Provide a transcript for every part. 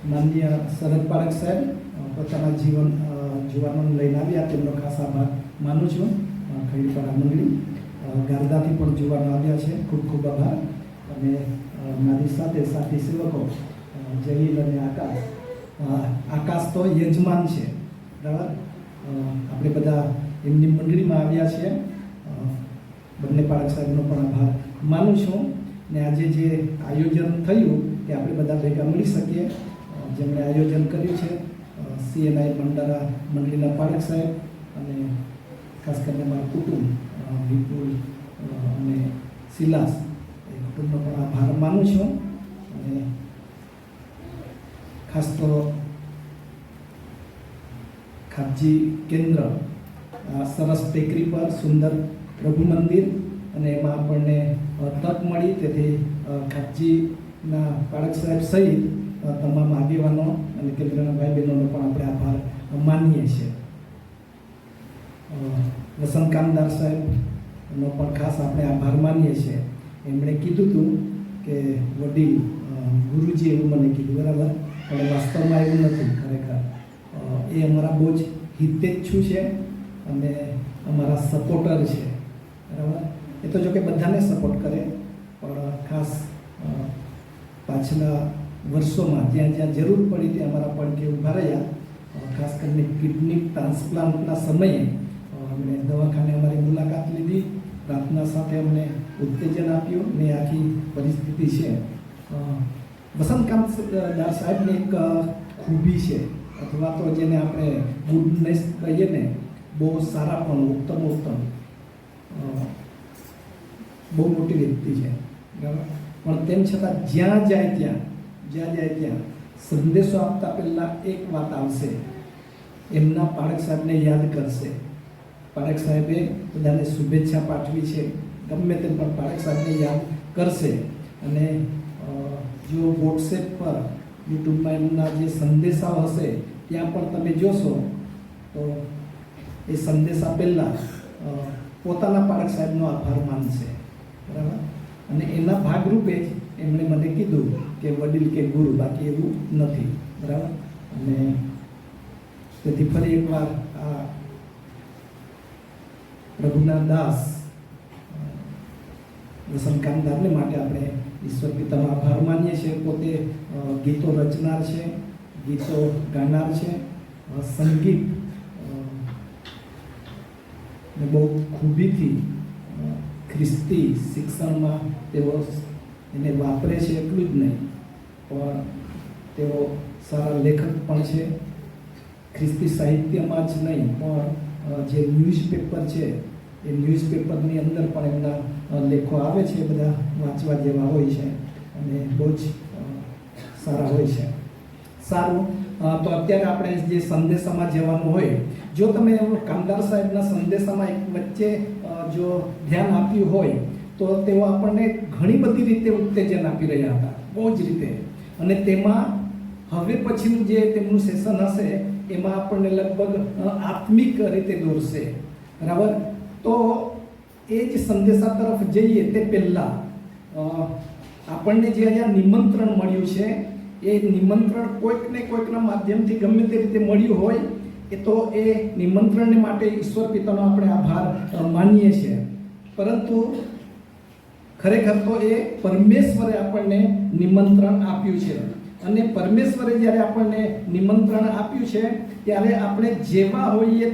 માનનીય શરદ પારેખ સાહેબ પોતાના જીવનનું લઈને આવ્યા, તેમનો ખાસ આભાર માનું છું. ખૈરીપાડા મંડળી ગારદાથી પણ જીવવાનો આવ્યા છે, ખૂબ ખૂબ આભાર. અને મારી સાથે સાથી સેવકો જહીલ અને આકાશ. આકાશ તો યજમાન છે, બરાબર. આપણે બધા એમની મંડળીમાં આવ્યા છીએ. બંને પારેખ સાહેબનો પણ આભાર માનું છું. ને આજે જે આયોજન થયું કે આપણે બધા ભેગા મળી શકીએ, જેમણે આયોજન કર્યું છે CNI મંડળા મંડળીના પારેખ સાહેબ અને ખાસ કરીને મારું કુટુંબ વિપુલ અને સિલાસ, એ કુટુંબનો પણ આભાર માનું છું. અને ખાસ તો ખાપજી કેન્દ્ર, સરસ ટેકરી પર સુંદર પ્રભુ મંદિર, અને એમાં આપણને તક મળી, તેથી ખાપજીના પારેખ સાહેબ સહિત તમામ આગેવાનો અને કેન્દ્રના ભાઈ બહેનોનો પણ આપણે આભાર માનીએ છીએ. વસંત કામદાર સાહેબનો પણ ખાસ આપણે આભાર માનીએ છીએ. એમણે કીધું હતું કે વડીલ ગુરુજી એવું મને કીધું, બરાબર, પણ વાસ્તવમાં એવું નથી. ખરેખર એ અમારા બહુ જ હિતેચ્છુ છે અને અમારા સપોર્ટર છે, બરાબર. એ તો જો કે બધાને સપોર્ટ કરે, પણ ખાસ પાછલા વર્ષોમાં જ્યાં જ્યાં જરૂર પડી ત્યાં અમારા પડખે ઊભા રહ્યા. ખાસ કરીને કિડની ટ્રાન્સપ્લાન્ટના સમયે અમને દવાખાને અમારી મુલાકાત લીધી, પ્રાર્થના સાથે અમને ઉત્તેજન આપ્યું ને આખી પરિસ્થિતિ છે. વસંત કામદાર સાહેબની એક ખૂબી છે, અથવા તો જેને આપણે ગુડનેસ કહીએ ને, બહુ સારા પણ ઉત્તમ બહુ મોટી વ્યક્તિ છે, બરાબર. પણ તેમ છતાં જ્યાં જાય ત્યાં સંદેશો આપતા પહેલાં એક વાત આવશે, એમના પારેખ સાહેબને યાદ કરશે. પારેખ સાહેબે બધાને શુભેચ્છા પાઠવી છે, ગમે તેમ પણ પારેખ સાહેબને યાદ કરશે. અને જો વોટ્સએપ પર, યુટ્યુબમાં એમના જે સંદેશાઓ હશે ત્યાં પણ તમે જોશો તો એ સંદેશા પહેલાં પોતાના પારેખ સાહેબનો આભાર માનશે, બરાબર. અને એના ભાગરૂપે જ એમણે મને કીધું કે વડીલ કે ગુરુ, બાકી એવું નથી, બરાબર. અને તેથી ફરી એકવાર આ પ્રભુના દાસ વસંત કામદારને માટે આપણે ઈશ્વર પિતાનો આભાર માનીએ છીએ. પોતે ગીતો રચનાર છે, ગીતો ગાનાર છે, સંગીત ને બહુ ખૂબીથી ખ્રિસ્તી શિક્ષણમાં તેઓ એને વાપરે છે. એટલું જ નહીં, પણ તેઓ સારા લેખક પણ છે. ખ્રિસ્તી સાહિત્યમાં જ નહીં, પણ જે ન્યૂઝપેપર છે એ ન્યૂઝપેપરની અંદર પણ એમના લેખો આવે છે, બધા વાંચવા જેવા હોય છે અને બહુ જ સારા હોય છે. સારું, તો અત્યારે આપણે જે સંદેશામાં જવાનું હોય, જો તમે કામદાર સાહેબના સંદેશામાં એક વચ્ચે જો ધ્યાન આપ્યું હોય તો તેઓ આપણને ઘણી બધી રીતે ઉત્તેજન આપી રહ્યા હતા, બહુ જ રીતે. અને તેમાં હવે પછીનું જે તેમનું સેશન હશે એમાં આપણને લગભગ આત્મિક રીતે દોરશે, બરાબર. તો એ જ સંદેશા તરફ જઈએ તે પહેલાં આપણને જે અહીંયા નિમંત્રણ મળ્યું છે, એ નિમંત્રણ કોઈકના માધ્યમથી ગમે તે રીતે મળ્યું હોય, એ તો એ નિમંત્રણને માટે ઈશ્વર પિતાનો આપણે આભાર માનીએ છીએ. પરંતુ ખરેખર તો એ પરમેશ્વરે આપણને નિમંત્રણ આપ્યું છે. અને પરમેશ્વરે જ્યારે આપણને નિમંત્રણ આપ્યું છે ત્યારે આપણે જેવા હોઈએ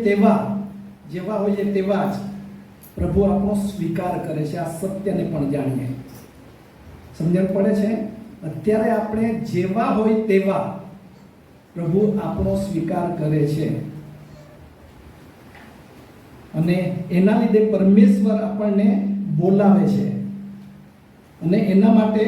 તેવા જ પ્રભુ આપણો સ્વીકાર કરે છે. આ સત્યને પણ જાણીએ, સમજણ પડે છે. અત્યારે આપણે જેવા હોય તેવા પ્રભુ આપણો સ્વીકાર કરે છે. અને એના લીધે પરમેશ્વર આપણને બોલાવે છે. અને એના માટે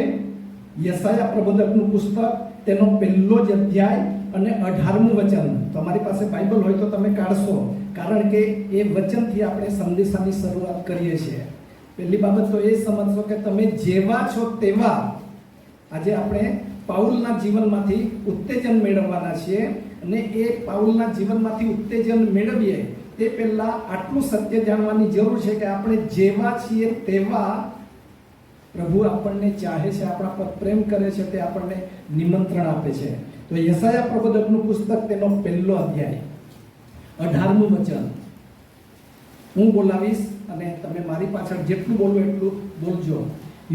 યશાયા પ્રબોધકનું પુસ્તક, તેનો પહેલો જ અધ્યાય અને 18મું વચન, તમારી પાસે બાઇબલ હોય તો તમે કાઢશો, કારણ કે એ વચનથી આપણે સંદેશાની શરૂઆત કરીએ છીએ. પહેલી બાબત તો એ સમજશો કે તમે જેવા છો તેવા. આજે આપણે પાઉલના જીવનમાંથી ઉત્તેજન મેળવવાના છીએ, અને એ પાઉલના જીવનમાંથી ઉત્તેજન મેળવીએ તે પહેલાં આટલું સત્ય જાણવાની જરૂર છે કે આપણે જેવા છીએ તેવા પ્રભુ આપણને ચાહે છે, આપણા પર પ્રેમ કરે છે, તે આપણને નિમંત્રણ આપે છે. તો યશાયા પ્રબોધકનું પુસ્તક તેનો 1લો અધ્યાય 18મું વચન હું બોલાવીશ અને તમે મારી પાછળ જેટલું બોલવું એટલું બોલજો.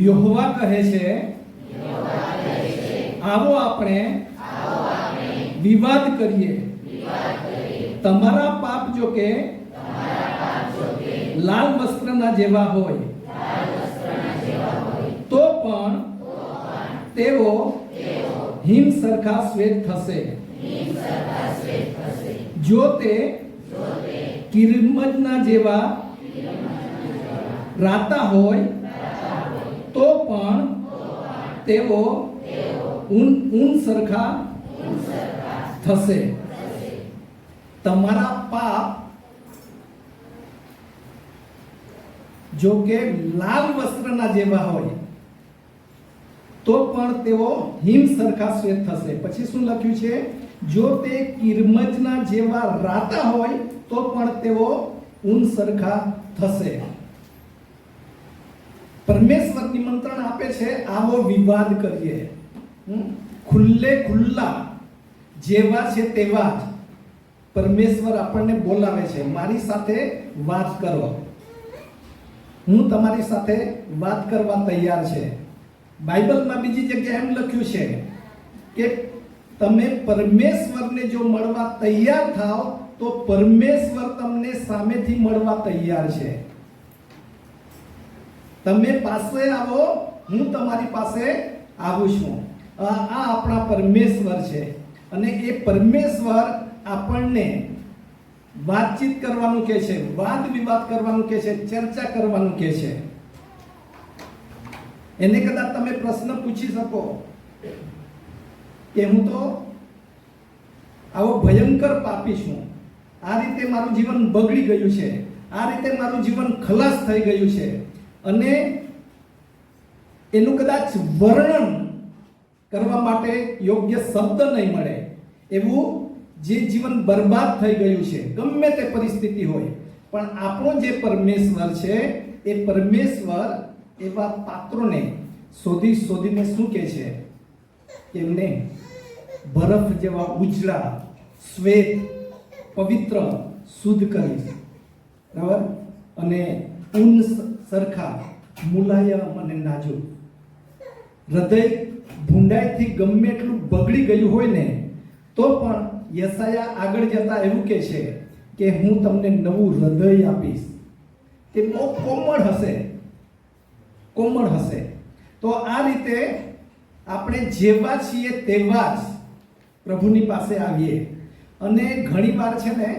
યહોવા કહે છે, આવો આપણે વિવાદ કરીએ. તમારા પાપ જો કે લાલ વસ્ત્રના જેવા હોય તો પણ તેઓ હિમ સરખા શ્વેત થશે. જો તે કિરમજના જેવા રાતા હોય તો પણ તેઓ ઊન સરખા થશે. તમારા પાપ જો કે લાલ વસ્ત્રના જેવા હોય તો પણ તેઓ હિમ સરખા શ્વેત થશે. પછી શું લખ્યું છે? જો તે કિરમજના જેવા રાતા હોય તો પણ તેઓ ઊન સરખા થશે. પરમેશ્વર નિમંત્રણ આપે છે, આવો વિવાદ કરીએ. ખુલ્લે ખુલ્લા જેવા છે તેવા જ પરમેશ્વર આપણને બોલાવે છે. મારી સાથે વાત કરો, હું તમારી સાથે વાત કરવા તૈયાર છે. બાઇબલમાં બીજી જગ્યાએ એમ લખ્યું છે કે તમે પરમેશ્વરને જો મળવા તૈયાર થાવ તો પરમેશ્વર તમને સામેથી મળવા તૈયાર છે. તમે પાસે આવો, હું તમારી પાસે આવું છું. આ આપણા પરમેશ્વર છે અને એ પરમેશ્વર આપણને વાતચીત કરવાનું કહે છે, વાદ વિવાદ કરવાનું કહે છે, ચર્ચા કરવાનું કહે છે. એને કદાચ તમે પ્રશ્ન પૂછી શકો કે હું તો આવો ભયંકર પાપી છું, આ રીતે મારું જીવન બગડી ગયું છે, આ રીતે મારું જીવન ખલાસ થઈ ગયું છે, અને એનું કદાચ વર્ણન કરવા માટે યોગ્ય શબ્દ નહીં મળે એવું જે જીવન બરબાદ થઈ ગયું છે, ગમે તે પરિસ્થિતિ હોય, પણ આપણો જે પરમેશ્વર છે એ પરમેશ્વર એવા પાત્રોને શોધીને શું કહે છે કે એમને બરફ જેવા ઉજળા, શ્વેત, પવિત્ર, શુદ્ધ કરીશ, બરાબર, અને ઊન સરખા મુલાયમ અને નાજુક. હૃદય ભૂંડાઈથી ગમે એટલું બગડી ગયું હોય ને તો પણ યશાયા આગળ જતા એવું કહે છે કે હું તમને નવું હૃદય આપીશ. તે બહુ કોમળ હશે. તો આ રીતે આપણે જેવા છીએ તેવા જ પ્રભુની પાસે આવીએ. અને ઘણીવાર છે ને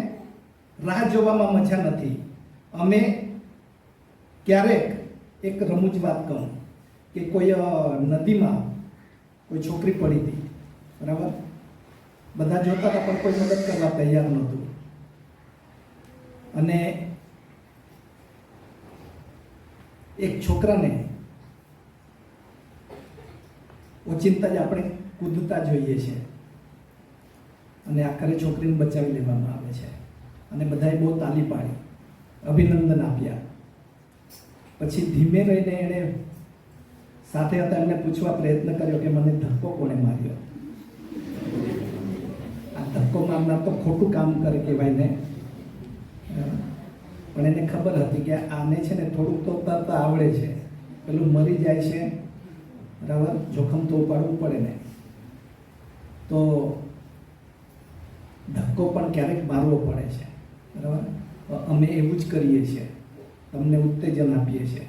રાહ જોવામાં મજા નથી. અમે ક્યારેક એક રમૂજ વાત કહું કે કોઈ નદીમાં કોઈ છોકરી પડી હતી, બરાબર, બધા જોતા હતા પણ કોઈ મદદ કરવા તૈયાર નહોતું. અને એક છોકરાને ઓચિંતા જ આપણે કૂદતા જોઈએ છે અને આખરે છોકરીને બચાવી લેવામાં આવે છે અને બધાએ બહુ તાલી પાડી, અભિનંદન આપ્યા. પછી ધીમે રહીને એણે સાથે હતા એમને પૂછવા પ્રયત્ન કર્યો કે મને ધક્કો કોણે માર્યો? આ ધક્કો મારનાર તો ખોટું કામ કરે કહેવાય ને. પણ એને ખબર હતી કે આને છે ને થોડુંક તો તરતા આવડે છે, પેલું મરી જાય છે, બરાબર, જોખમ તો ઉપાડવું પડે ને. તો ધક્કો પણ ક્યારેક મારવો પડે છે, બરાબર. અમે એવું જ કરીએ છીએ, તમને ઉત્તેજન આપીએ છીએ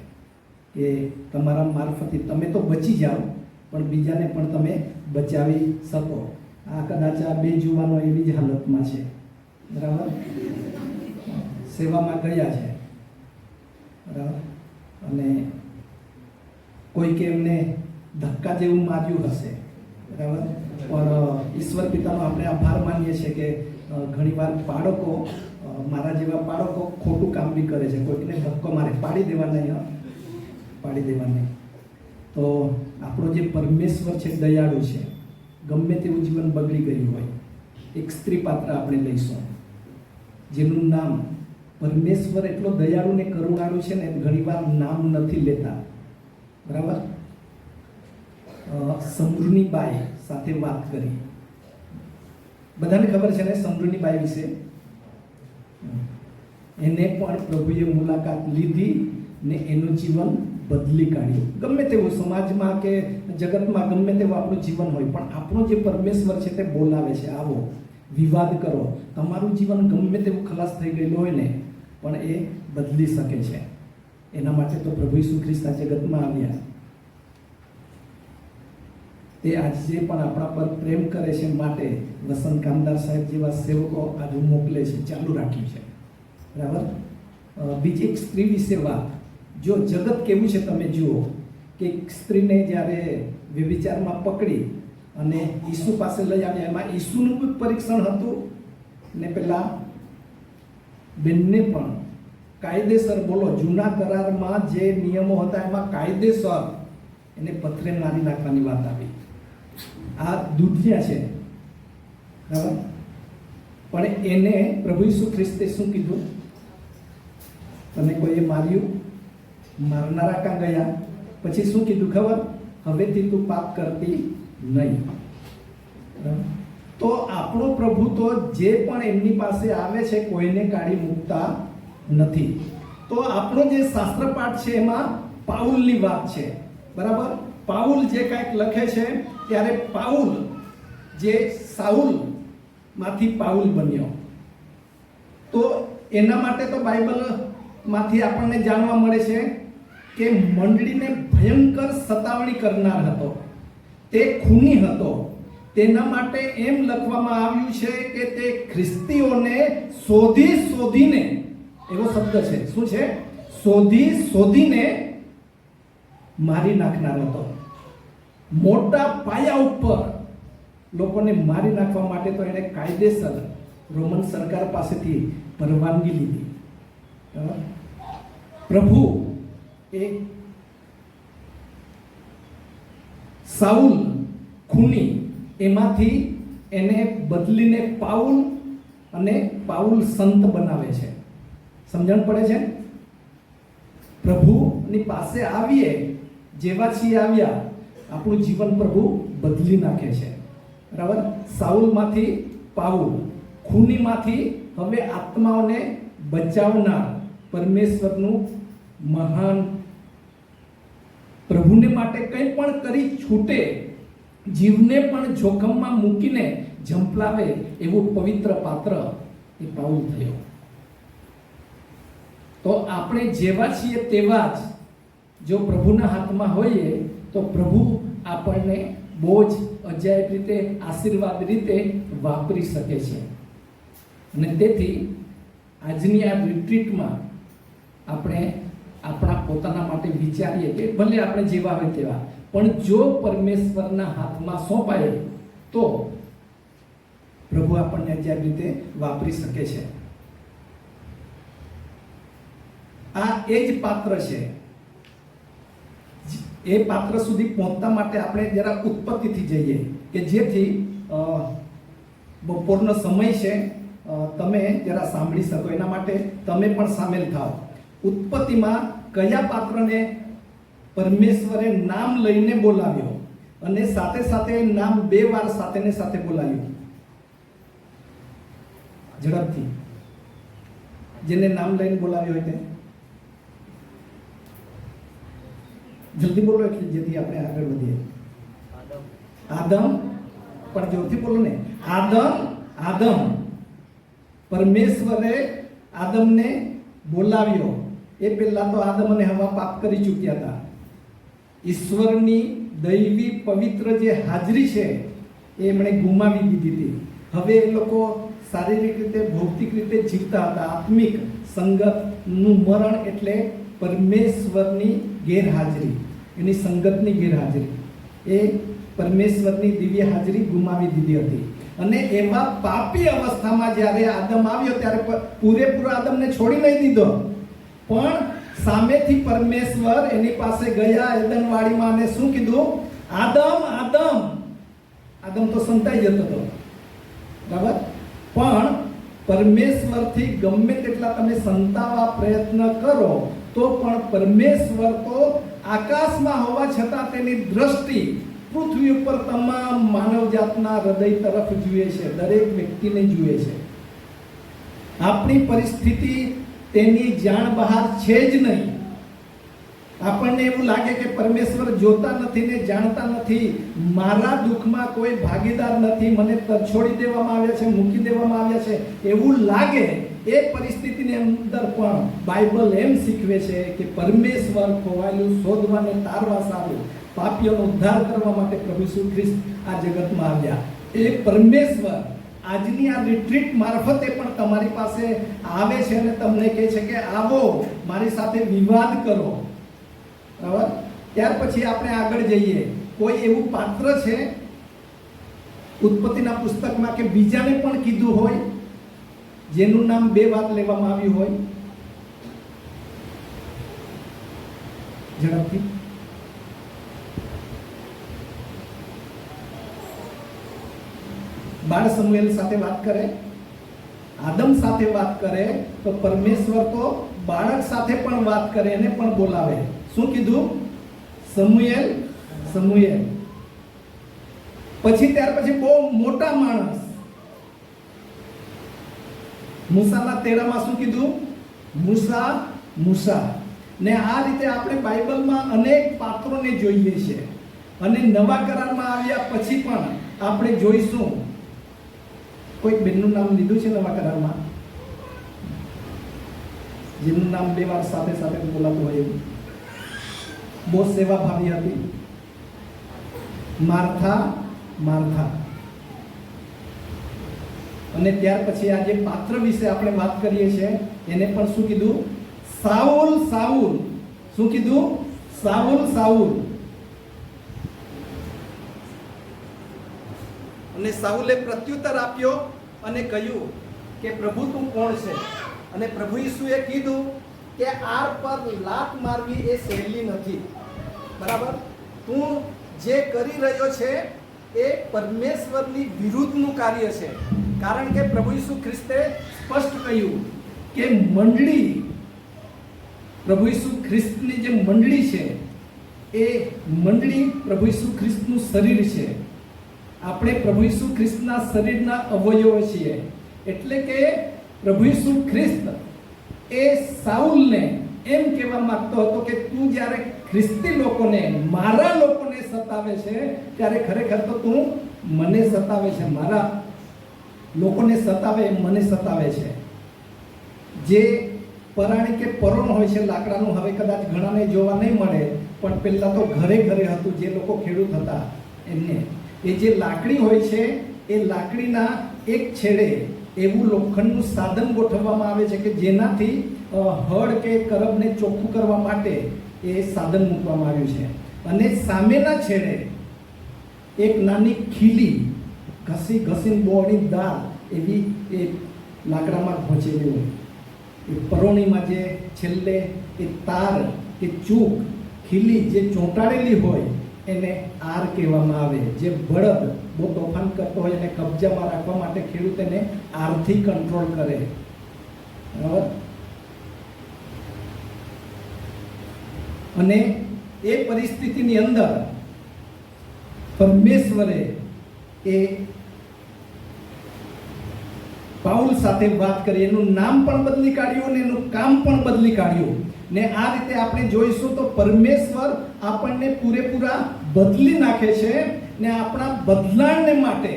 કે તમારા મારફતે તમે તો બચી જાઓ પણ બીજાને પણ તમે બચાવી શકો. આ કદાચ આ બે જુવાનો એવી જ હાલતમાં છે, બરાબર, સેવામાં ગયા છે, બરાબર, અને કોઈકે એમને ધક્કા જેવું માર્યું હશે, બરાબર. પણ ઈશ્વર પિતાનો આપણે આભાર માનીએ છીએ કે ઘણીવાર બાળકો, મારા જેવા બાળકો ખોટું કામ બી કરે છે, કોઈકને ધક્કો મારે, પાડી દેવા નહીં. તો આપણો જે પરમેશ્વર છે દયાળુ છે. ગમે તેવું જીવન બગડી ગયું હોય, એક સ્ત્રી પાત્ર આપણે લઈશું જેનું નામ પરમેશ્વર એટલો દયાળુ ને કરુણાળુ છે ને ઘણીવાર નામ નથી લેતા, બરાબર. સમૃની બાઈ સાથે વાત કરી બધાને ખબર છે ને સમૃદ્ધિની બાઈ વિશે. એને પણ પ્રભુએ મુલાકાત લીધી ને એનું જીવન બદલી કાઢ્યું. ગમે તેવું સમાજમાં કે જગતમાં ગમે તેવું આપણું જીવન હોય, પણ આપણો જે પરમેશ્વર છે તે બોલાવે છે, આવો વિવાદ કરો. તમારું જીવન ગમે તેવું ખલાસ થઈ ગયેલું હોય ને, પણ એ બદલી શકે છે. એના માટે તો પ્રભુ ઈસુ ખ્રિસ્ત આ જગતમાં આવ્યા. તે આજે પણ આપણા પર પ્રેમ કરે છે, માટે વસંત કામદાર સાહેબ જેવા સેવકો આજે મોકલે છે, ચાલુ રાખ્યું છે. બરાબર. બીજી એક સ્ત્રી વિશે વાત. જો જગત કેવું છે તમે જુઓ કે એક સ્ત્રીને જ્યારે વ્યભિચારમાં પકડી અને ઈસુ પાસે લઈ આવ્યા, એમાં ઈસુનું પણ પરીક્ષણ હતું ને પેલા બેનને પણ કાયદેસર, બોલો, જૂના કરારમાં જે નિયમો હતા એમાં કાયદેસર એને પથ્થરે મારી નાખવાની વાત આવી. આ દુધિયા છે, બરાબર. પણ એને પ્રભુ ઈસુ ખ્રિસ્તે શું કીધું? તને કોઈએ માર્યું? મારનારા કાં ગયા? પછી શું કીધું ખબર? હવેથી તું પાપ કરતી નહીં. તો આપણો પ્રભુ તો જે પણ એમની પાસે આવે છે કોઈને કાઢી મૂકતા નથી. તો આપણો જે શાસ્ત્ર પાઠ છે એમાં પાઉલની વાત છે, બરાબર. પાઉલ જે કાંઈક લખે છે ત્યારે પાઉલ જે સાઉલ માંથી પાઉલ બન્યો. તો એના માટે તો બાઇબલ માંથી આપણને જાણવા મળે છે કે મંડળીને ભયંકર સતાવણી કરનાર હતો, તે ખૂની હતો. તેના માટે એમ લખવામાં આવ્યું છે કે તે ખ્રિસ્તીઓને શોધીને, એવો શબ્દ છે, શું છે? શોધીને મારી નાખનાર હતો. મોટા પાયા ઉપર લોકોને મારી નાખવા માટે તો એને કાયદેસર રોમન સરકાર પાસેથી પરવાનગી લીધી. પ્રભુ એ સાઉલ ખૂની એમાંથી એને બદલીને પાઉલ અને પાઉલ સંત બનાવે છે. સમજણ પડે છે? પ્રભુની પાસે આવીએ, જેવા છીએ આવ્યા, આપણું જીવન પ્રભુ બદલી નાખે છે, બરાબર. સાઉલમાંથી પાઉલ, ખૂનીમાંથી હવે આત્માઓને બચાવનાર પરમેશ્વરનું મહાન, પ્રભુને માટે કંઈ પણ કરી છૂટે, જીવને પણ જોખમમાં મૂકીને ઝંપલાવે એવું પવિત્ર પાત્ર એ પાઉલ થયો. તો આપણે જેવા છીએ તેવા જ જો પ્રભુના હાથમાં હોઈએ તો પ્રભુ આપણને બહુ જ અજાયબ રીતે, આશીર્વાદ રીતે વાપરી શકે છે. અને તેથી આજની આ રિટ્રીટમાં આપણે આપણા પોતાના માટે વિચારીએ કે ભલે આપણે જેવા હોય તેવા, પણ જો પરમેશ્વરના હાથમાં સોંપાય તો પ્રભુ આપણને અજાયબ રીતે વાપરી શકે છે. આ એ જ પાત્ર છે. એ પાત્ર સુધી પહોંચતા માટે આપણે જરા ઉત્પત્તિથી જઈએ કે જેથી બપોરનો સમય છે, તમે જરા સાંભળી શકો. એના માટે તમે પણ સામેલ થાઓ. ઉત્પત્તિમાં કયા પાત્રને પરમેશ્વરે નામ લઈને બોલાવ્યો અને સાથે સાથે નામ 2 વાર સાથે ને સાથે બોલાવ્યું? ઝડપથી, જેને નામ લઈને બોલાવ્યો હોય તે જલ્દી બોલો, એટલે જેથી આપણે આગળ વધીએ. આદમ, પણ જોરથી બોલો ને. આદમ. પરમેશ્વરે આદમને બોલાવ્યો. એ પહેલા તો આદમ અને હવા પાપ કરી ચૂક્યા હતા. ઈશ્વરની દૈવી પવિત્ર જે હાજરી છે એ એમણે ગુમાવી દીધી હતી. હવે એ લોકો શારીરિક રીતે, ભૌતિક રીતે જીવતા હતા. આત્મિક સંગતનું મરણ એટલે પરમેશ્વરની ગેરહાજરી, એની સંગતની ગેરહાજરી, એ પરમેશ્વરની દિવ્ય હાજરી ગુમાવી દીધી હતી. અને એવા પાપી અવસ્થામાં જ્યારે આદમ આવ્યો ત્યારે પૂરેપૂરો આદમને છોડી નહીં દીધો, પણ સામેથી પરમેશ્વર એની પાસે ગયા એદનવાડીમાં અને શું કીધું? આદમ તો સંતાઈ જતો હતો, બરાબર. પણ પરમેશ્વરથી ગમે તેટલા તમે સંતાવા પ્રયત્ન કરો તો પણ પરમેશ્વર તો આકાશમાં હોવા છતાં તેની દ્રષ્ટિ પૃથ્વી ઉપર તમામ માનવજાતના હૃદય તરફ જુએ છે, દરેક વ્યક્તિને જુએ છે. આપણી પરિસ્થિતિ તેની જાણ બહાર છે જ નહીં. આપણને એવું લાગે કે પરમેશ્વર જોતા નથી ને જાણતા નથી, મારા દુઃખમાં કોઈ ભાગીદાર નથી, મને તરછોડી દેવામાં આવ્યા છે, મૂકી દેવામાં આવ્યા છે, એવું લાગે. એ પરિસ્થિતિની અંદર પણ બાઇબલ એમ શીખવે છે કે પરમેશ્વર ખોવાયેલું શોધવાને તારવા સારું પાપીઓનો ઉદ્ધાર કરવા માટે પ્રભુ ઈસુ ખ્રિસ્ત આ જગતમાં આવ્યા. એ પરમેશ્વર આજની આ રિટ્રીટ મારફતે પણ તમારી પાસે આવે છે અને તમને કહે છે કે આવો મારી સાથે વિવાદ કરો. બરાબર? ત્યાર પછી આપણે આગળ જઈએ. કોઈ એવું પાત્ર છે ઉત્પત્તિના પુસ્તકમાં કે બીજાને પણ કીધું હોય જેનું નામ 2 વાર લેવામાં આવ્યું હોય? ઝડપથી. બાળ સમુએલ સાથે વાત કરે, આદમ સાથે વાત કરે, તો પરમેશ્વર તો બાળક સાથે પણ વાત કરે, એને પણ બોલાવે. શું કીધું? Samuel, Samuel. પછી ત્યાર પછી બહુ મોટા માણસ મૂસાના તેડામાં શું કીધું? મૂસા, મૂસા. ને આ રીતે આપણે બાઇબલમાં અનેક પાત્રોને જોઈએ છે. અને નવા કરારમાં આવ્યા પછી પણ આપણે જોઈશું. કોઈ બેનનું નામ લીધું છે નવા કરારમાં જેનું નામ 2 વાર સાથે સાથે બોલાતું હોય એવું? બહુ સેવાભાવી હતી. માર્થા, માર્થા. અને ત્યાર પછી આ જે પાત્ર વિશે આપણે વાત કરીએ છીએ એને પણ શું કીધું? Soul, soul. શું કીધું? Soul, soul. અને સાઉલે પ્રત્યુત્તર આપ્યો અને કહ્યું કે પ્રભુ તું કોણ છે? અને પ્રભુ ઈસુએ કીધું કે આર પર લાત મારવી એ સહેલી નથી. બરાબર? તું જે કરી રહ્યો છે એ પરમેશ્વરની વિરુદ્ધનું કાર્ય છે. કારણ કે પ્રભુ ઈસુ ખ્રિસ્તે સ્પષ્ટ કહ્યું કે મંડળી, પ્રભુ ઈસુ ખ્રિસ્તની જે મંડળી છે એ મંડળી પ્રભુ ઈસુ ખ્રિસ્તનું શરીર છે. આપણે પ્રભુ ઈસુ ખ્રિસ્તના શરીરના અવયવો છીએ. એટલે કે પ્રભુ ઈસુ ખ્રિસ્ત એ સાઉલને એમ કહેવા માંગતો હતો કે તું જ્યારે ખ્રિસ્તી લોકોને, મારા લોકોને સતાવે છે ત્યારે ખરેખર તો તું મને સતાવે છે. મારા લોકોને સતાવે, મને સતાવે છે. જે પરાણી કે પરોણ હોય છે લાકડાનું, હવે કદાચ ઘણાને જોવા નહીં મળે, પણ પહેલાં તો ઘરે ઘરે હતું. જે લોકો ખેડૂત હતા એમને એ જે લાકડી હોય છે એ લાકડીના એક છેડે એવું લોખંડનું સાધન ગોઠવવામાં આવે છે કે જેનાથી હળ કે કરબને ચોખ્ખું કરવા માટે એ સાધન મૂકવામાં આવ્યું છે. અને સામેના છેડે એક નાની ખીલી ઘસી ઘસીને બોળી દાળ એવી એ લાકડામાં ભોંચેલી હોય. એ પરોણીમાં જે છેલ્લે એ તાર કે ચૂક ખીલી જે ચોંટાડેલી હોય એને આર કહેવામાં આવે. જે બળદ બહુ તોફાન કરતો હોય એને કબજામાં રાખવા માટે ખેડૂત એને આરથી કંટ્રોલ કરે. બરાબર? અને એ પરિસ્થિતિની અંદર પરમેશ્વરે એ પાઉલ સાથે વાત કરી, એનું નામ પણ બદલી કાઢ્યું અને એનું કામ પણ બદલી કાઢ્યું. ને આ રીતે આપણે જોઈશું તો પરમેશ્વર આપણને પૂરેપૂરા બદલી નાખે છે. ને આપણા બદલાણને માટે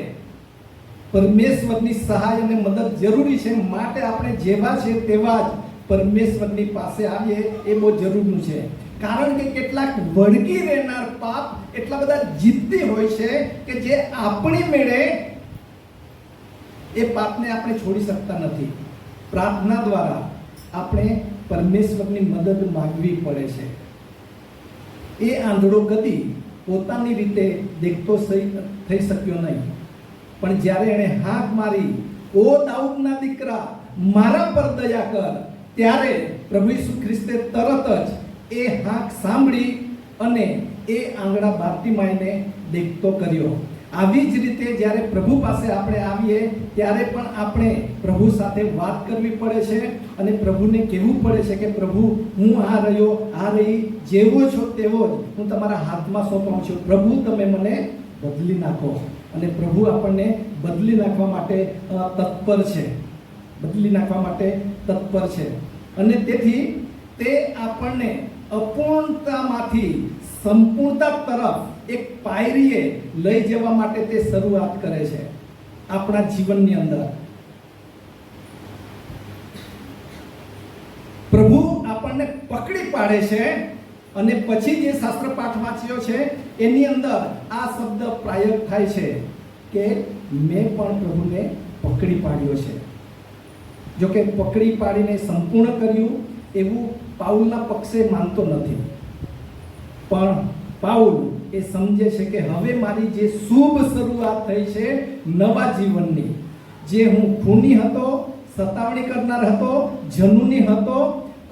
પરમેશ્વરની સહાય અને મદદ જરૂરી છે. માટે આપણે જેવા છે તેવા જ પરમેશ્વરની પાસે આવીએ એ બહુ જરૂરનું છે. કારણ કે કેટલાક વળગી રહેનાર પાપ એટલા બધા જિદ્દી હોય છે કે જે આપણી મેળે એ પાપને આપણે છોડી શકતા નથી. પ્રાર્થના દ્વારા આપણે પરમેશ્વરની મદદ માંગવી પડે છે. એ આંધળો ગતિ પોતાની રીતે દેખતો થઈ શક્યો નહીં, પણ જ્યારે એણે હાથ મારી, ઓ દાઉદના દીકરા મારા પર દયા કર, ત્યારે પ્રભુ ઈસુ ખ્રિસ્તે તરત જ એ હાક સાંભળી અને એ આંગળા બાર્તિમાઈને દેખતો કર્યો. આવી જ રીતે જ્યારે પ્રભુ પાસે આપણે આવીએ ત્યારે પણ આપણે પ્રભુ સાથે વાત કરવી પડે છે અને પ્રભુને કહેવું પડે છે કે પ્રભુ, હું આ રહ્યો, આ રહી, જેવો છો તેવો જ હું તમારા હાથમાં સોંપું છું. પ્રભુ, તમે મને બદલી નાખો. અને પ્રભુ આપણને બદલી નાખવા માટે તત્પર છે, બદલી નાખવા માટે તત્પર છે. અને તેથી તે આપણને અપૂર્ણતામાંથી સંપૂર્ણતા તરફ એક પાયરીએ લઈ જવા માટે તે શરૂઆત કરે છે આપણા જીવનની અંદર. પ્રભુ આપણને પકડી પાડે છે અને પછી જે શાસ્ત્ર પાઠ વાંચ્યો છે એની અંદર આ શબ્દ પ્રયોગ થાય છે કે મેં પણ પ્રભુને પકડી પાડ્યો છે. જો કે પકડી પાડીને સંપૂર્ણ કર્યું એવું પાઉલના પક્ષે માનતો નથી, પણ પાઉલ એ સમજે છે કે હવે મારી જે શુભ શરૂઆત થઈ છે નવા જીવનની, જે હું ખૂની હતો, સતાવણી કરનાર હતો, જનૂની હતો,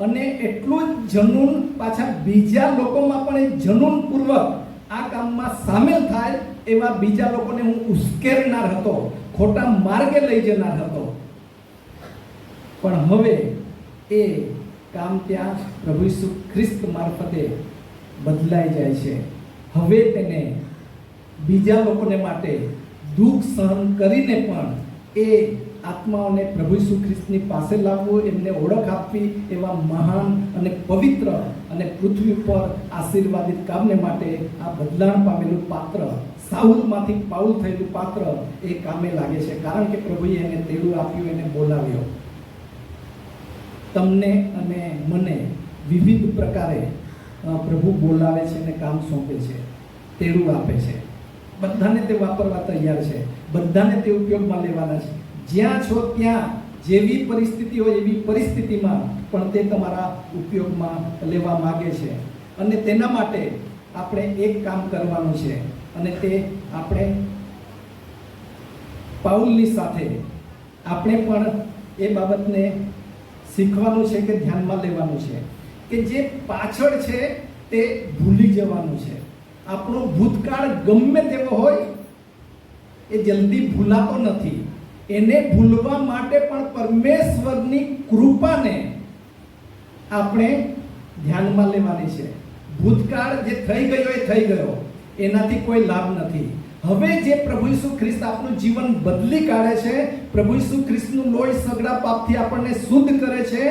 અને એટલું જ જનૂન પાછા બીજા લોકોમાં પણ એ જનૂનપૂર્વક આ કામમાં સામેલ થાય એવા બીજા લોકોને હું ઉશ્કેરનાર હતો, ખોટા માર્ગે લઈ જનાર હતો. પણ હવે એ કામ ત્યાં પ્રભુ ઈસુ ખ્રિસ્ત મારફતે બદલાઈ જાય છે. હવે તેને બીજા લોકોને માટે દુઃખ સહન કરીને પણ એ આત્માઓને પ્રભુ ઈસુ ખ્રિસ્તની પાસે લાવવું, એમને ઓળખ આપવી, એવા મહાન અને પવિત્ર અને પૃથ્વી પર આશીર્વાદિત કામને માટે આ બદલાણ પામેલું પાત્ર, સાઉલમાંથી પાઉલ થયેલું પાત્ર એ કામે લાગે છે. કારણ કે પ્રભુએ એને તેડું આપ્યું, એને બોલાવ્યો. તમને અને મને વિવિધ પ્રકારે પ્રભુ બોલાવે છે અને કામ સોંપે છે, તેડું આપે છે. બધાને તે વાપરવા તૈયાર છે, બધાને તે ઉપયોગમાં લેવાના છે. જ્યાં છો ત્યાં જેવી પરિસ્થિતિ હોય એવી પરિસ્થિતિમાં પણ તે તમારા ઉપયોગમાં લેવા માગે છે. અને તેના માટે આપણે એક કામ કરવાનું છે, અને તે આપણે પાઉલની સાથે આપણે પણ એ બાબતને શીખવાનું છે કે ધ્યાનમાં લેવાનું છે કે જે પાછળ છે તે ભૂલી જવાનું છે. આપણો ભૂતકાળ ગમે તેવો હોય એ જલ્દી ભૂલાતો નથી. એને ભૂલવા માટે પણ પરમેશ્વરની કૃપાને આપણે ધ્યાનમાં લેવાની છે. ભૂતકાળ જે થઈ ગયો એ થઈ ગયો, એનાથી કોઈ લાભ નથી. હવે જે પ્રભુ ઈસુ ખ્રિસ્ત આપણું જીવન બદલી કાઢે છે, પ્રભુ ઈસુ ખ્રિસ્તનું લોહી સગળા પાપથી આપણને શુદ્ધ કરે છે,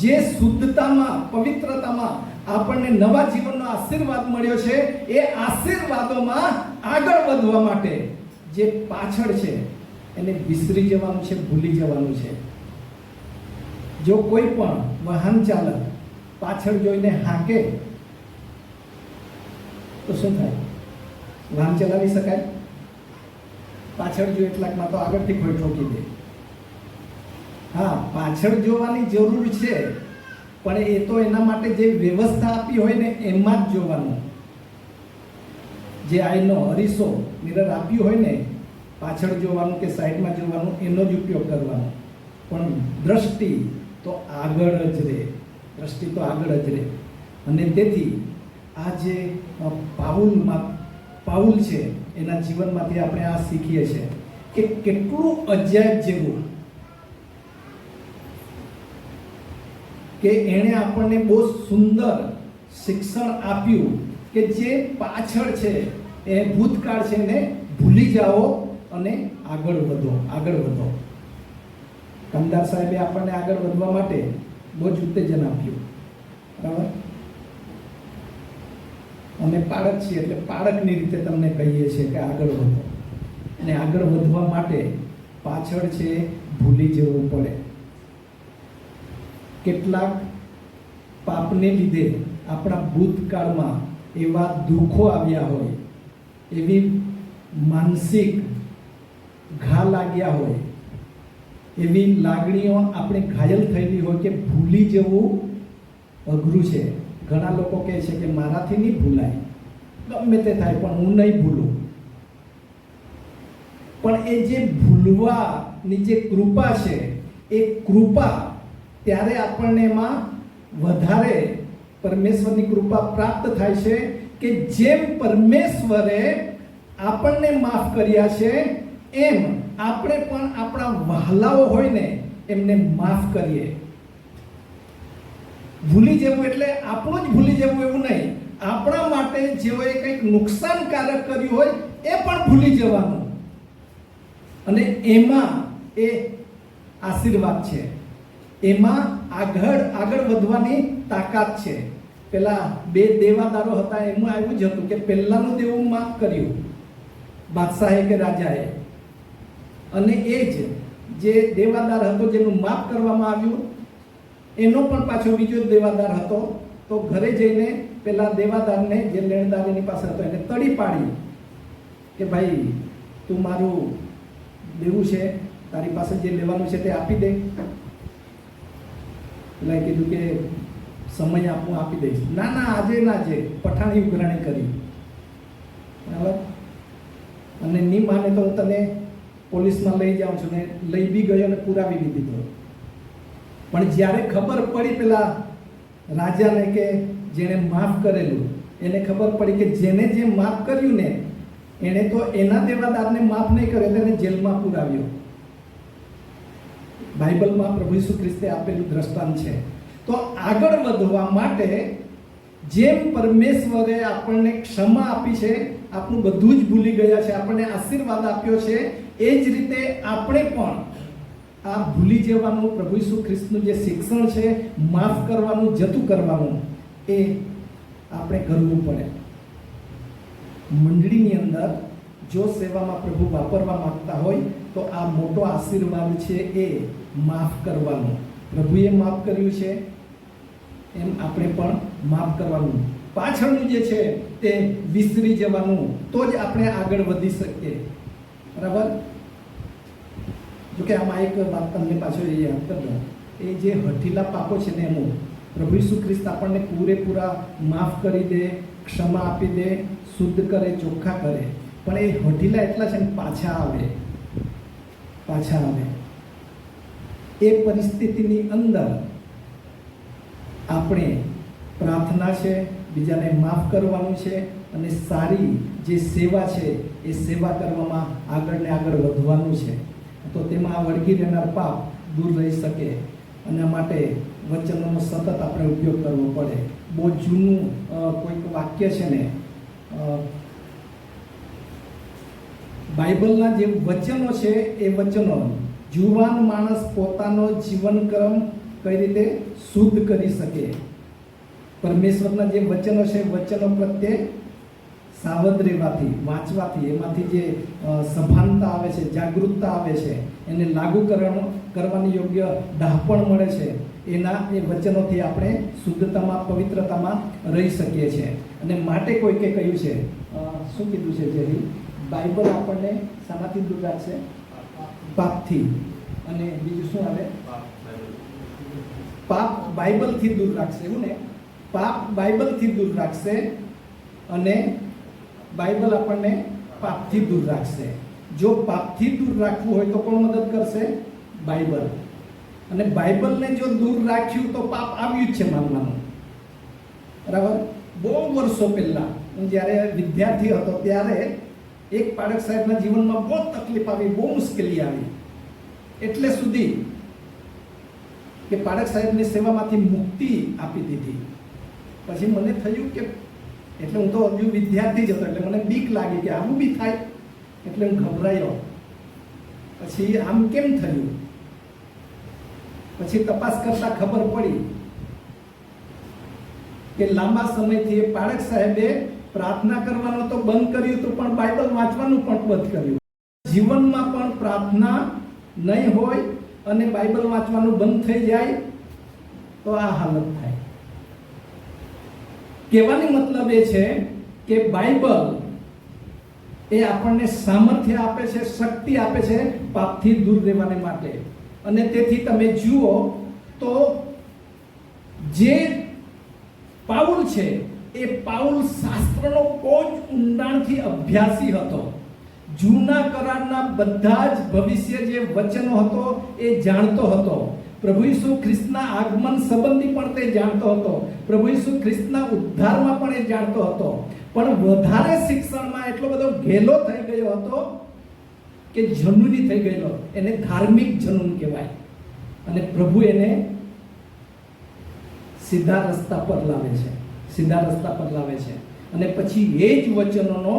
જે શુદ્ધતામાં, પવિત્રતામાં આપણને નવા જીવનનો આશીર્વાદ મળ્યો છે, એ આશીર્વાદોમાં આગળ વધવા માટે જે પાછળ છે એને વિસરી જવાનું છે, ભૂલી જવાનું છે. જો કોઈ પણ વાહન ચાલક પાછળ જોઈને હાંકે તો શું થાય? વાહન ચલાવી શકાય? પાછળ જો એટલાકમાં તો આગળથી કોઈ ઠોકી દે. હા, પાછળ જોવાની જરૂર છે, પણ એ તો એના માટે જે વ્યવસ્થા આપી હોય ને એમાં જ જોવાનું. જે આઈનો અરીસો મિરર આપ્યું હોય ને, પાછળ જોવાનું કે સાઈડમાં જોવાનું, એનો જ ઉપયોગ કરવાનો. પણ દ્રષ્ટિ તો આગળ જ રહે, દ્રષ્ટિ તો આગળ જ રહે. અને તેથી આ જે પાઉલ છે એના જીવનમાંથી આપણે આ શીખીએ છીએ કે કેટલું અજાયબ જેવું કે એણે આપણને બહુ સુંદર શિક્ષણ આપ્યું કે જે પાછળ છે એ ભૂતકાળ છે એને ભૂલી જાઓ અને આગળ વધો, આગળ વધો. કમદાર સાહેબે આપણને આગળ વધવા માટે બહુ જ ઉત્તેજન આપ્યું, બરાબર? અમે બાળક છીએ એટલે બાળકની રીતે તમને કહીએ છીએ કે આગળ વધો. અને આગળ વધવા માટે પાછળ છે ભૂલી જવું પડે. કેટલાક પાપને લીધે આપણા ભૂતકાળમાં એવા દુઃખો આવ્યા હોય, એવી માનસિક ઘા લાગ્યા હોય, એવી લાગણીઓ આપણે ઘાયલ થયેલી હોય કે ભૂલી જવું અઘરું છે. ઘણા લોકો કહે છે કે મારાથી નહીં ભૂલાય, ગમે તે થાય પણ હું નહીં ભૂલું. પણ એ જે ભૂલવાની જે કૃપા છે, એ કૃપા ત્યારે આપણને એમાં વધારે પરમેશ્વરની કૃપા પ્રાપ્ત થાય છે કે જેમ પરમેશ્વરે આપણને માફ કર્યા છે એમ આપણે પણ આપણા વહાલાઓ હોય ને એમને માફ કરીએ. ભૂલી જવું એટલે આપણું જ ભૂલી જવું એવું નહીં, આપણા માટે જેઓએ કંઈક નુકસાનકારક કર્યું હોય એ પણ ભૂલી જવાનું. અને એમાં એ આશીર્વાદ છે, એમાં આગળ વધવાની તાકાત છે. પેલા બે દેવાદારો હતા, એમાં એવું જ હતું કે પહેલાનું દેવું માફ કર્યું બાદશાહે કે રાજાએ, અને એ જ જે દેવાદાર હતો જેનું માફ કરવામાં આવ્યું એનો પણ પાછો બીજો દેવાદાર હતો. તો ઘરે જઈને પેલા દેવાદારને જે લેણદારીની પાસે હતો એને તડી પાડી કે ભાઈ તું મારું દેવું છે, તારી પાસે જે લેવાનું છે તે આપી દે. એટલે કીધું કે સમય આપું, આપી દઈશ. ના ના, આજે ના, જે પઠાણી ઉઘરાણી કરી, બરાબર, અને નહીં માને તો હું તને પોલીસમાં લઈ જાઉં છું, ને લઈ બી ગયો અને પુરાવી બી દીધો. પણ જ્યારે ખબર પડી પેલા રાજાને કે જેણે માફ કરેલું, એને ખબર પડી કે જેને જે માફ કર્યું ને એણે તો એના દેવાદારને માફ નહીં કર્યો, તેને જેલમાં પુરાવ્યો. બાઇબલમાં પ્રભુ ઈસુ ખ્રિસ્તે આપેલું દ્રષ્ટાંત છે. તો આગળ વધવા માટે જેમ પરમેશ્વરે આપણને ક્ષમા આપી છે, આપણું બધું જ ભૂલી ગયા છે, આપણને આશીર્વાદ આપ્યો છે, એ જ રીતે આપણે પણ આ ભૂલી જવાનું પ્રભુ ઈસુ ખ્રિસ્તનું જે શિક્ષણ છે, માફ કરવાનું, જતું કરવાનું, એ આપણે કરવું પડે. મંડળીની અંદર જો સેવામાં પ્રભુ વાપરવા માંગતા હોય તો આ મોટો આશીર્વાદ છે, એ માફ કરવાનું. પ્રભુએ માફ કર્યું છે એમ આપણે પણ માફ કરવાનું. પાછળનું જે છે તે વિસરી જવાનું, તો જ આપણે આગળ વધી શકીએ. બરાબર. જોકે આમાં એક વાત તમને પાછો યાદ કરી દઉં, એ જે હઠીલા પાપો છે ને એનું પ્રભુ ઈસુ ખ્રિસ્ત આપણને પૂરેપૂરા માફ કરી દે, ક્ષમા આપી દે, શુદ્ધ કરે, ચોખ્ખા કરે. પણ એ હઠીલા એટલા છે ને પાછા આવે. એ પરિસ્થિતિની અંદર આપણે પ્રાર્થના છે, બીજાને માફ કરવાનું છે, અને સારી જે સેવા છે એ સેવા કરવામાં આગળ ને આગળ વધવાનું છે. તો તેમાં વળગી રહેનાર પાપ દૂર રહી શકે, અને માટે વચનોનો સતત આપણે ઉપયોગ કરવો પડે. બહુ જૂનું કોઈક વાક્ય છે ને, બાઇબલના જે વચનો છે એ વચનો, જુવાન માણસ પોતાનો જીવનક્રમ કઈ રીતે શુદ્ધ કરી શકે. પરમેશ્વરના જે વચનો છે, વચનો પ્રત્યે સાવધ રહેવાથી, વાંચવાથી, એમાંથી જે સભાનતા આવે છે, જાગૃતતા આવે છે, એને લાગુ કરવાની યોગ્ય ડહાપણ મળે છે, એના એ વચનોથી આપણે શુદ્ધતામાં, પવિત્રતામાં રહી શકીએ છીએ. અને માટે કોઈકે કહ્યું છે, શું કીધું છે જે બાઇબલ આપણને શામાંથી દૂર રાખશે? પાપથી. અને બીજું શું આવે? પાપ બાઇબલથી દૂર રાખશે, એવું ને? પાપ બાઇબલથી દૂર રાખશે, અને બાઇબલ આપણને પાપથી દૂર રાખશે. જો પાપથી દૂર રાખવું હોય તો કોણ મદદ કરશે? બાઇબલ. અને બાઇબલને જો દૂર રાખ્યું તો પાપ આવ્યું જ છે માનવાનું. બરાબર. બહુ વર્ષો પહેલાં હું જ્યારે વિદ્યાર્થી હતો ત્યારે એક પાડક સાહેબના જીવનમાં બહુ તકલીફ આવી, બહુ મુશ્કેલી આવી. એટલે સુધી કે પાડક સાહેબની સેવામાંથી મુક્તિ આપી દીધી. પછી મને થયું કે, એટલે હું તો હજુ વિદ્યાર્થી જ હતો, એટલે મને બીક લાગી કે આવું બી થાય. એટલે હું ગભરાયો. પછી આમ કેમ થયું? પછી તપાસ કરતા ખબર પડી કે લાંબા સમયથી પાડક સાહેબે પ્રાર્થના કરવાનું તો બંધ કર્યું હતું, પણ બાઇબલ વાંચવાનું પણ બંધ કર્યું. જીવનમાં પણ પ્રાર્થના નહીં હોય અને બાઇબલ વાંચવાનું બંધ થઈ જાય તો આ હાલત થાય. કહેવાની મતલબ એ છે કે બાઇબલ એ આપણને સામર્થ્ય આપે છે, શક્તિ આપે છે પાપથી દૂર રહેવાને માટે. અને તેથી તમે જુઓ તો જે પાઉલ છે એ પાઉલ શાસ્ત્રનો બહુ જ ઊંડાણથી અભ્યાસી હતો. જૂના કરારના બધા જ ભવિષ્ય જે વચનો હતો એ જાણતો હતો. પ્રભુ ઈસુ ખ્રિસ્તના આગમન સંબંધી પણ તે જાણતો હતો. પ્રભુ ઈસુ ખ્રિસ્તના ઉદ્ધારમાં પણ એ જાણતો હતો. પણ વધારે શિક્ષણમાં એટલો બધો ઘેલો થઈ ગયો હતો કે જનૂની થઈ ગયેલો, એને ધાર્મિક જનૂન કહેવાય. અને પ્રભુ એને સીધા રસ્તા પર લાવે છે, સીધા રસ્તા પર લાવે છે. અને પછી એ જ વચનોનો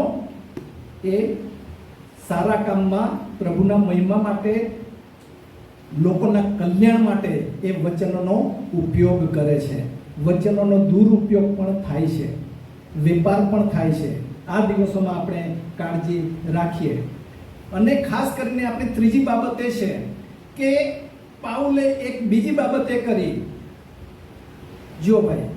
એ સારા કામમાં, પ્રભુના મહિમા માટે, લોકોના કલ્યાણ માટે એ વચનોનો ઉપયોગ કરે છે. વચનોનો દુરુપયોગ પણ થાય છે, વેપાર પણ થાય છે. આ દિવસોમાં આપણે કાળજી રાખીએ. અને ખાસ કરીને આપણે ત્રીજી બાબત એ છે કે પાઉલે એક બીજી બાબત એ કરી. જો ભાઈ,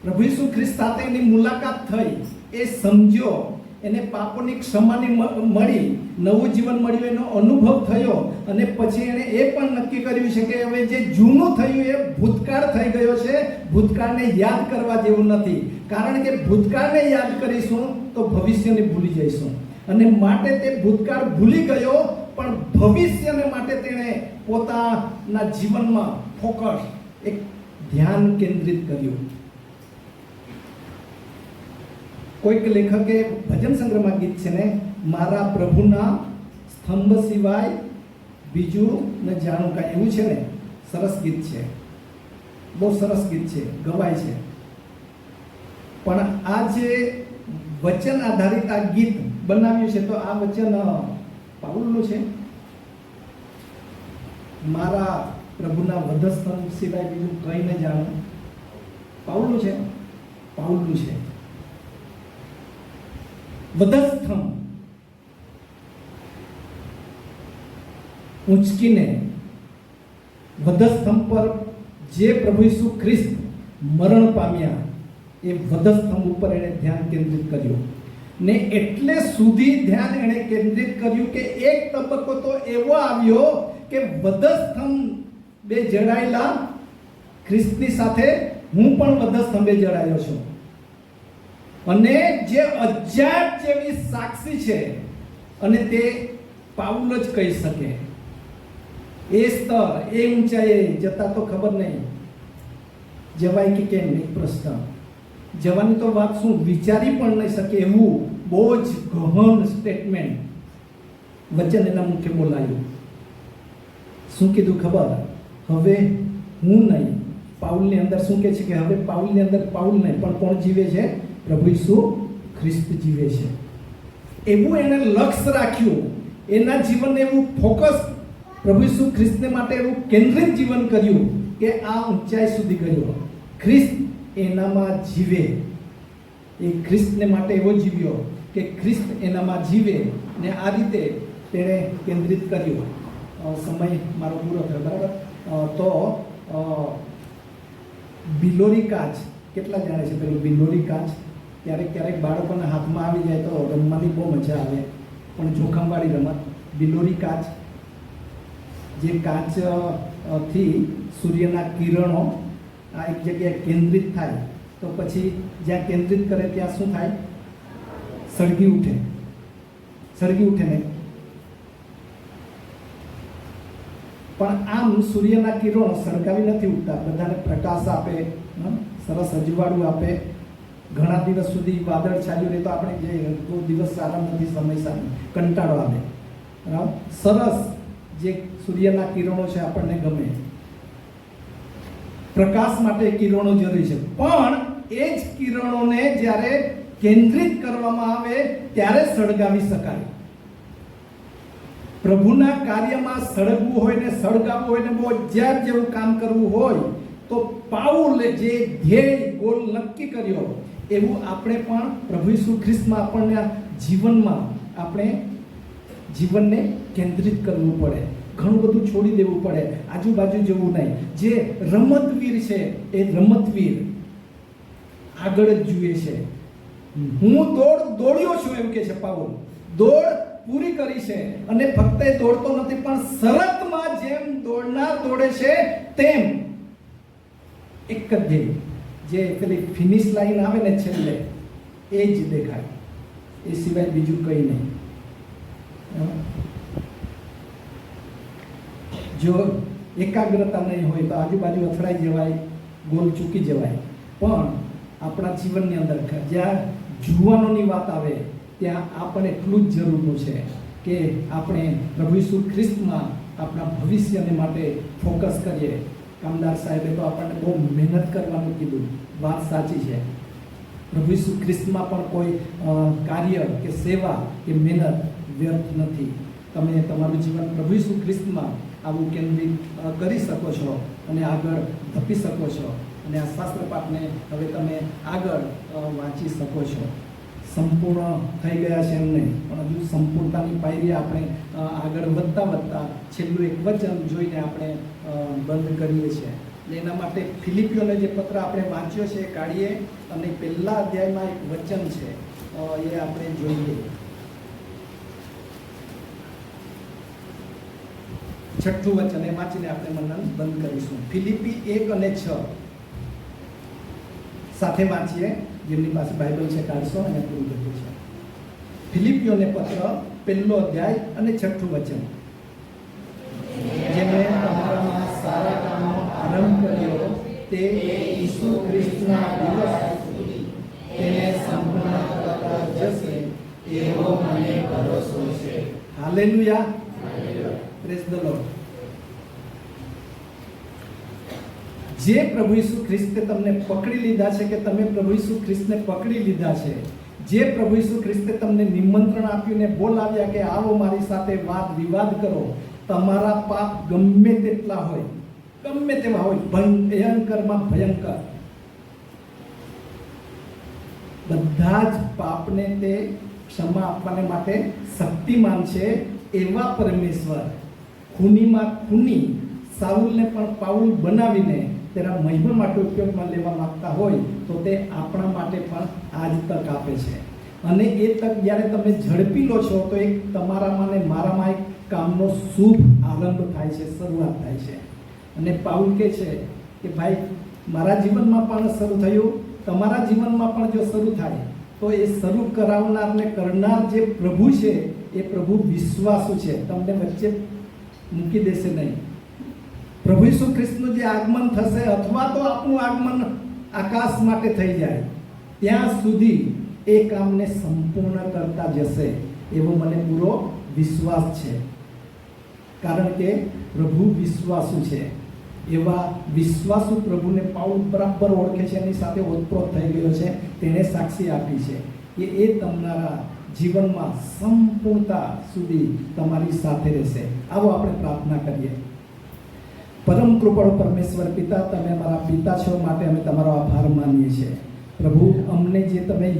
પ્રભુ ઈસુ ખ્રિસ્ત સાથે એની મુલાકાત થઈ, એ સમજ્યો, એને પાપોની ક્ષમાની મળી, નવું જીવન મળ્યું, એનો અનુભવ થયો. અને પછી એણે એ પણ નક્કી કર્યું છે કે હવે જે જૂનું થયું એ ભૂતકાળ થઈ ગયો છે, ભૂતકાળને યાદ કરવા જેવું નથી. કારણ કે ભૂતકાળને યાદ કરીશું તો ભવિષ્યને ભૂલી જઈશું. અને માટે તે ભૂતકાળ ભૂલી ગયો, પણ ભવિષ્યને માટે તેણે પોતાના જીવનમાં ફોકસ, એક ધ્યાન કેન્દ્રિત કર્યું. કોઈક લેખકે ભજન સંગ્રહમાં ગીત છે ને, મારા પ્રભુના સ્તંભ સિવાય બીજું ન જાણું કાંઈ, એવું છે ને. સરસ ગીત છે, બહુ સરસ ગીત છે, ગવાય છે. પણ આ જે વચન આધારિત આ ગીત બનાવ્યું છે, તો આ વચન પાઉલનું છે. મારા પ્રભુના વધસ્તંભ સિવાય બીજું કંઈ ન જાણું, પાઉલનું છે, પાઉલનું છે. વધસ્તંભ ઊંચકીને વધસ્તંભ પર જે પ્રભુ ઈસુ ખ્રિસ્ત મરણ પામ્યા, એ વધસ્તંભ ઉપર એણે ધ્યાન કેન્દ્રિત કર્યું. ને એટલે સુધી ધ્યાન એણે કેન્દ્રિત કર્યું કે એક તબક્કો તો એવો આવ્યો કે વધસ્તંભે જડાયેલા ખ્રિસ્તની સાથે હું પણ વધસ્તંભે જડાયો છું. અને જે અજાત જેવી સાક્ષી છે, અને તે પાઉલ જ કહી શકે. એ સ્તર, એ ઊંચાઈએ જતા તો ખબર નહીં જવાય કે કેમ. એક પ્રશ્ન, જવાની તો વાત શું, વિચારી પણ નહીં શકે એવું બહુ જ ગહન સ્ટેટમેન્ટ વચન એના મુખે બોલાયું. શું કીધું ખબર? હવે હું નહીં, પાઉલની અંદર શું કહે છે કે હવે પાઉલની અંદર પાઉલ નહીં, પણ કોણ જીવે છે? પ્રભુ ઈસુ ખ્રિસ્ત જીવે છે. એવું એને લક્ષ્ય રાખ્યું, એના જીવનને એવું ફોકસ, પ્રભુ ઈસુ ખ્રિસ્તને માટે એવું કેન્દ્રિત જીવન કર્યું કે આ ઊંચાઈ સુધી ગયો. ખ્રિસ્ત એનામાં જીવે, એ ખ્રિસ્તને માટે એવો જીવ્યો કે ખ્રિસ્ત એનામાં જીવે. ને આ રીતે તેણે કેન્દ્રિત કર્યું. સમય મારો પૂરો થયો, બરાબર? તો બિલોરી કાચ, કેટલા જાણે છે પેલું બિલોરી કાચ? ક્યારેક બાળકોના હાથમાં આવી જાય તો રમવાની બહુ મજા આવે, પણ જોખમવાળી રમત. બિલોરી કાચ, જે કાચથી સૂર્યના કિરણો આ એક જગ્યાએ કેન્દ્રિત થાય, તો પછી જ્યાં કેન્દ્રિત કરે ત્યાં શું થાય? સળગી ઉઠે, સળગી ઉઠે ને. પણ આમ સૂર્યના કિરણો સળગાવી નથી ઉઠતા, બધાને પ્રકાશ આપે, સરસ અજવાળું આપે. ઘણા દિવસ સુધી વાદળ છાયું રહે તો આપણે જે દિવસ સારા નથી, સમય સારો, કંટાળો આવે. બરાબર? સરસ જે સૂર્યના કિરણો છે આપણને ગમે. પ્રકાશ માટે કિરણો જરૂરી છે, પણ એ જ કિરણોને જ્યારે કેન્દ્રિત કરવામાં આવે ત્યારે સળગાવી શકાય. પ્રભુના કાર્યમાં સળગવું હોય ને સળગાવવું હોય ને બહુ અજાબ જેવું કામ કરવું હોય, તો પાઉલે જે ધ્યેય ગોલ નક્કી કર્યો એવું આપણે પણ પ્રભુ ઈસુ ખ્રિસ્તમાં આપણને જીવનમાં આપણે જીવનને કેન્દ્રિત કરવું પડે. ઘણું બધું છોડી દેવું પડે, આજુબાજુ જવું નહીં. જે રમતવીર છે એ રમતવીર આગળ જ જુએ છે. હું દોડ્યો છું એવું કે છે પાઉલ. દોડ પૂરી કરી છે, અને ફક્ત એ દોડતો નથી, પણ શરતમાં જેમ દોડનાર દોડે છે તેમ એક જ ધ્યેય, જે પેલી ફિનિશ લાઈન આવે ને છેલ્લે, એ જ દેખાય, એ સિવાય બીજું કંઈ નહીં. જો એકાગ્રતા નહીં હોય તો આજુબાજુ અથડાઈ જવાય, ગોલ ચૂકી જવાય. પણ આપણા જીવનની અંદર જ્યાં જુવાનોની વાત આવે ત્યાં આપણને એટલું જ જરૂરનું છે કે આપણે પ્રભુ ઈસુ ખ્રિસ્તમાં આપણા ભવિષ્યને માટે ફોકસ કરીએ. કામદાર સાહેબે તો આપણને બહુ મહેનત કરવાનું કીધું, વાત સાચી છે. પ્રભુ ઈસુ ખ્રિસ્તમાં પણ કોઈ કાર્ય કે સેવા કે મહેનત વ્યર્થ નથી. તમે તમારું જીવન પ્રભુ ઈસુ ખ્રિસ્તમાં આવું કેન્દ્રિત કરી શકો છો અને આગળ ધપી શકો છો અને આ શાસ્ત્ર પાઠને હવે તમે આગળ વાંચી શકો છો. સંપૂર્ણ થઈ ગયા છે એમ નહીં, પણ હજુ સંપૂર્ણતાની પાયરી આપણે આગળ વધતા છેલ્લું એક વચન જોઈને આપણે બંધ કરીએ છીએ. એના માટે ફિલિપીઓને જે પત્ર આપણે વાંચ્યો છે એ કાઢીએ અને પહેલા અધ્યાયમાં એક વચન છે એ આપણે જોઈએ. 6મું વચન એ વાંચીને આપણે મંડન બંધ કરીશું. ફિલિપી 1 અને 6 સાથે વાંચીએ. જેમની પાસે બાઇબલ છે કાઢશો અને પૂરું કર્યું છે. ફિલિપીઓને પત્ર 1લો અધ્યાય અને 6મું વચન. જેમણે તમારામાં સારા કામનો આરંભ કર્યો તે ઈસુ ખ્રિસ્તના દિવસ સુધી તેને સંપૂર્ણ કરતા જશે એવો મને ભરોસો છે. Hallelujah, praise the lord. જે પ્રભુ ઈસુ ખ્રિસ્તે તમને પકડી લીધા છે, કે તમે પ્રભુ ઈસુ ખ્રિસ્તને પકડી લીધા છે, જે પ્રભુ ઈસુ ખ્રિસ્તે તમને નિમંત્રણ આપ્યું ને બોલાવ્યા કે આવો મારી સાથે વાદ વિવાદ કરો, તમારા પાપ ગમે તેટલા હોય, ગમે તેવા હોય, ભયંકરમાં ભયંકર, બધા જ પાપને તે ક્ષમા આપવાને માટે શક્તિમાન છે. એવા પરમેશ્વર ખૂનીમાં ખૂની સાઉલને પણ પાઉલ બનાવીને તેના મહિમા માટે ઉપયોગમાં લેવા માંગતા હોય તો તે આપણા માટે પણ આ જ તક આપે છે. અને એ તક જ્યારે તમે ઝડપી લો છો તો એક તમારામાં ને મારામાં એક કામનો શુભ આરંભ થાય છે, શરૂઆત થાય છે. અને પાઉલ કહે છે કે ભાઈ મારા જીવનમાં પણ શરૂ થયું, તમારા જીવનમાં પણ જો શરૂ થાય તો એ શરૂ કરાવનાર ને કરનાર જે પ્રભુ છે એ પ્રભુ વિશ્વાસુ છે, તમને વચ્ચે મૂકી દેશે નહીં. પ્રભુ ઈસુ ખ્રિસ્તનું જે આગમન થશે અથવા તો આપણું આગમન આકાશ માટે થઈ જાય ત્યાં સુધી એ કામને સંપૂર્ણ કરતા જશે એવો મને પૂરો વિશ્વાસ છે. કારણ કે પ્રભુ વિશ્વાસુ છે. એવા વિશ્વાસુ પ્રભુને પાઉલ બરાબર ઓળખે છે, એની સાથે ઓતપ્રોત થઈ ગયો છે, તેણે સાક્ષી આપી છે કે એ તમારા જીવનમાં સંપૂર્ણતા સુધી તમારી સાથે રહેશે. આવો આપણે પ્રાર્થના કરીએ. પરમ કૃપાળુ પરમેશ્વર પિતા, તમે અમારા પિતા છો, માટે અમે તમારો આભાર માનીએ છીએ. પ્રભુ, અમને જે તમે